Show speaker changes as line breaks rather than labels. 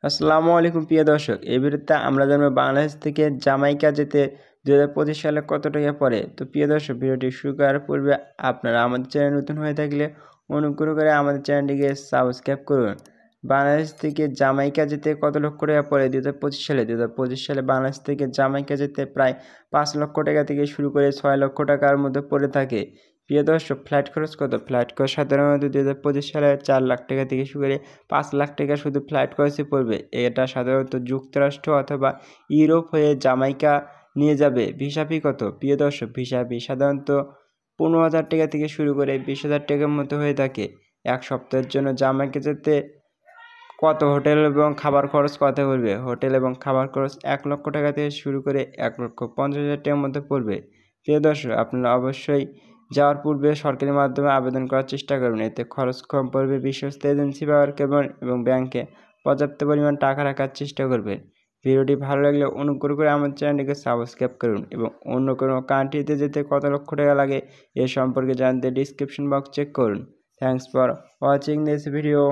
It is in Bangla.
আসসালামু আলাইকুম প্রিয় দর্শক, এই ভিডিওতে আমরা জানবো বাংলাদেশ থেকে জামাইকা যেতে 2025 সালে কত টাকা পড়ে। তো প্রিয় দর্শক, ভিডিওটি শুরু করার পূর্বে আপনারা আমাদের চ্যানেল নতুন হয়ে থাকলে অনুগ্রহ করে আমাদের চ্যানেলটিকে সাবস্ক্রাইব করুন। বাংলাদেশ থেকে জামাইকা যেতে কত লক্ষ টাকা পড়ে 2025 সালে? 2025 সালে বাংলাদেশ থেকে জামাইকা যেতে প্রায় 5 লক্ষ টাকা থেকে শুরু করে 6 লক্ষ টাকার মধ্যে পড়ে থাকে। প্রিয় দর্শক, ফ্লাইট খরচ কত? ফ্লাইট খরচ সাধারণত 2025 সালে 4 লাখ টাকা থেকে শুরু করে 5 লাখ টাকা শুধু ফ্লাইট খরচই পড়বে। এটা সাধারণত যুক্তরাষ্ট্র অথবা ইউরোপ হয়ে জামাইকা নিয়ে যাবে। ভিসা ফি কত? প্রিয় দর্শক, ভিসা ফি সাধারণত 15,000 টাকা থেকে শুরু করে 20,000 টাকার মতো হয়ে থাকে। এক সপ্তাহের জন্য জামাইকা যেতে কত হোটেল এবং খাবার খরচ কত পড়বে? হোটেল এবং খাবার খরচ 1 লক্ষ টাকা থেকে শুরু করে 1,50,000 টাকার মধ্যে পড়বে। প্রিয় দর্শক, আপনারা অবশ্যই যাওয়ার পূর্বে সরকারি মাধ্যমে আবেদন করার চেষ্টা করবেন, এতে খরচ কম পড়বে। বিশ্বস্ত এজেন্সি ব্যবহার করবেন এবং ব্যাংকে পর্যাপ্ত পরিমাণ টাকা রাখার চেষ্টা করবেন। ভিডিওটি ভালো লাগলে অনুগ্রহ করে আমার চ্যানেলটিকে সাবস্ক্রাইব করুন এবং অন্য কোনো কান্ট্রিতে যেতে কত লক্ষ টাকা লাগে এ সম্পর্কে জানতে ডিসক্রিপশন বক্স চেক করুন। Thanks for watching this video.